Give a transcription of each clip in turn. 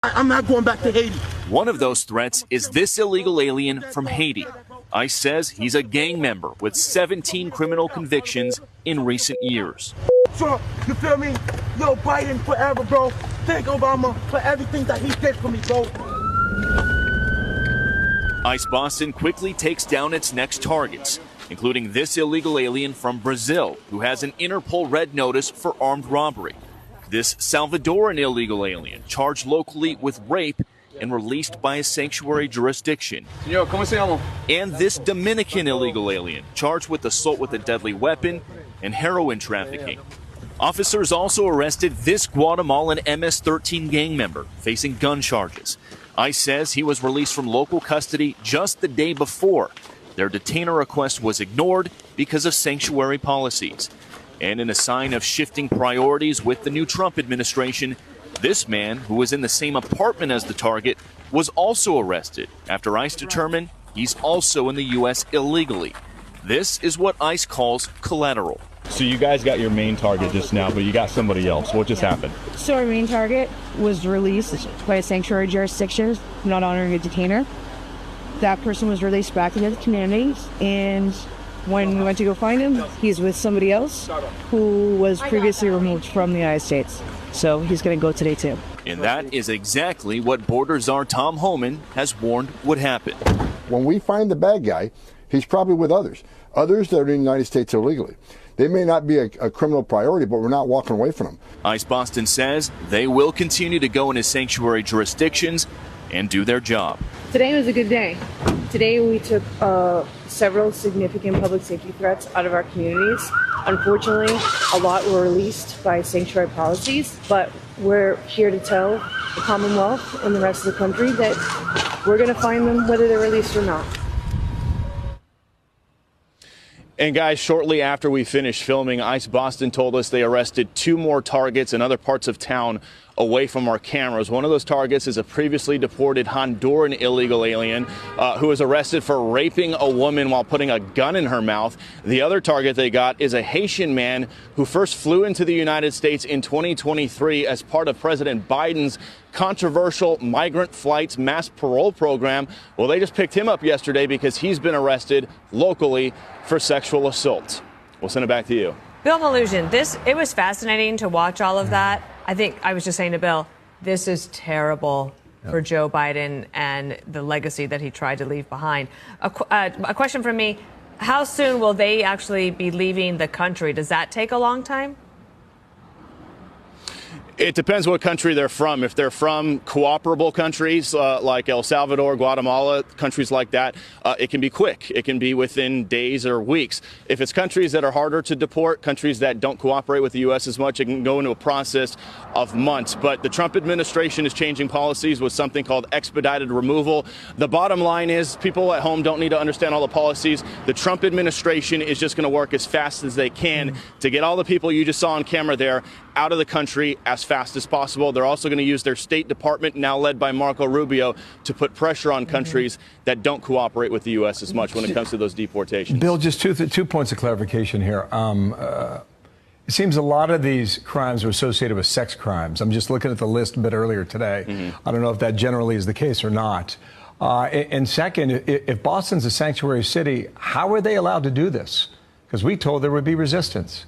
I'm not going back to Haiti. One of those threats is this illegal alien from Haiti. ICE says he's a gang member with 17 criminal convictions in recent years. Trump, you feel me? Yo, Biden forever, bro. Thank Obama for everything that he did for me, bro. ICE Boston quickly takes down its next targets, including this illegal alien from Brazil who has an Interpol red notice for armed robbery. This Salvadoran illegal alien charged locally with rape and released by a sanctuary jurisdiction. Señor, ¿cómo se llama? And this Dominican illegal alien charged with assault with a deadly weapon and heroin trafficking. Officers also arrested this Guatemalan MS-13 gang member facing gun charges. ICE says he was released from local custody just the day before. Their detainer request was ignored because of sanctuary policies. And in a sign of shifting priorities with the new Trump administration, this man, who was in the same apartment as the target, was also arrested after ICE determined he's also in the U.S. illegally. This is what ICE calls collateral. So you guys got your main target just now, but you got somebody else. What just happened? So our main target was released by a sanctuary jurisdiction, not honoring a detainer. That person was released back into the community, and when we went to go find him, he's with somebody else who was previously removed from the United States. So he's going to go today, too. And that is exactly what Border Czar Tom Homan has warned would happen. When we find the bad guy, he's probably with others that are in the United States illegally. They may not be a criminal priority, but we're not walking away from them. ICE Boston says they will continue to go into sanctuary jurisdictions and do their job. Today was a good day. Today we took several significant public safety threats out of our communities. Unfortunately, a lot were released by sanctuary policies, but we're here to tell the Commonwealth and the rest of the country that we're going to find them whether they're released or not. And guys, shortly after we finished filming, ICE Boston told us they arrested 2 more targets in other parts of town away from our cameras. One of those targets is a previously deported Honduran illegal alien who was arrested for raping a woman while putting a gun in her mouth. The other target they got is a Haitian man who first flew into the United States in 2023 as part of President Biden's controversial migrant flights mass parole program. Well, they just picked him up yesterday because he's been arrested locally for sexual assault. We'll send it back to you. Bill Malugin, it was fascinating to watch all of that. I think I was just saying to Bill, this is terrible for Joe Biden and the legacy that he tried to leave behind. A question from me, how soon will they actually be leaving the country? Does that take a long time? It depends what country they're from. If they're from cooperable countries like El Salvador, Guatemala, countries like that, it can be quick. It can be within days or weeks. If it's countries that are harder to deport, countries that don't cooperate with the U.S. as much, it can go into a process of months. But the Trump administration is changing policies with something called expedited removal. The bottom line is people at home don't need to understand all the policies. The Trump administration is just going to work as fast as they can to get all the people you just saw on camera there out of the country as fast as possible. They're also going to use their State Department, now led by Marco Rubio, to put pressure on countries that don't cooperate with the U.S. as much when it comes to those deportations. Bill, just two points of clarification here. It seems a lot of these crimes are associated with sex crimes. I'm just looking at the list a bit earlier today. I don't know if that generally is the case or not. And second, if Boston's a sanctuary city, how are they allowed to do this? Because we told there would be resistance.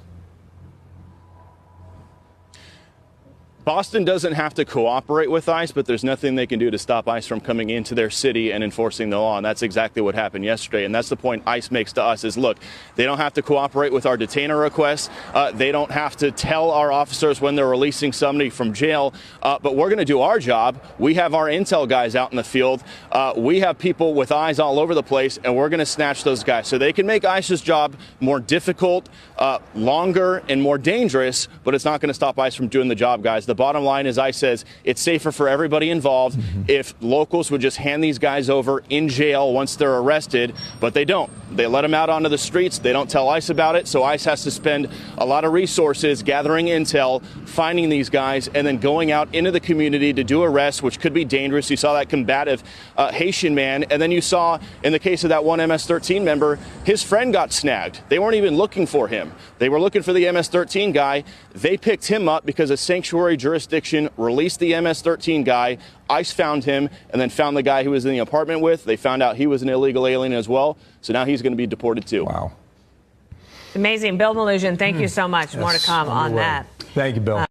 Boston doesn't have to cooperate with ICE, but there's nothing they can do to stop ICE from coming into their city and enforcing the law. And that's exactly what happened yesterday. And that's the point ICE makes to us is, look, they don't have to cooperate with our detainer requests. They don't have to tell our officers when they're releasing somebody from jail. But we're going to do our job. We have our intel guys out in the field. We have people with eyes all over the place, and we're going to snatch those guys. So they can make ICE's job more difficult, longer, and more dangerous, but it's not going to stop ICE from doing the job, guys. The bottom line is ICE says it's safer for everybody involved if locals would just hand these guys over in jail once they're arrested, but they don't. They let them out onto the streets. They don't tell ICE about it, so ICE has to spend a lot of resources gathering intel, finding these guys, and then going out into the community to do arrests, which could be dangerous. You saw that combative Haitian man, and then you saw, in the case of that one MS-13 member, his friend got snagged. They weren't even looking for him. They were looking for the MS-13 guy. They picked him up because a sanctuary jurisdiction, released the MS-13 guy. ICE found him and then found the guy who was in the apartment with. They found out he was an illegal alien as well. So now he's going to be deported too. Wow. Amazing. Bill Malugin, thank you so much. More to come on that. Thank you, Bill.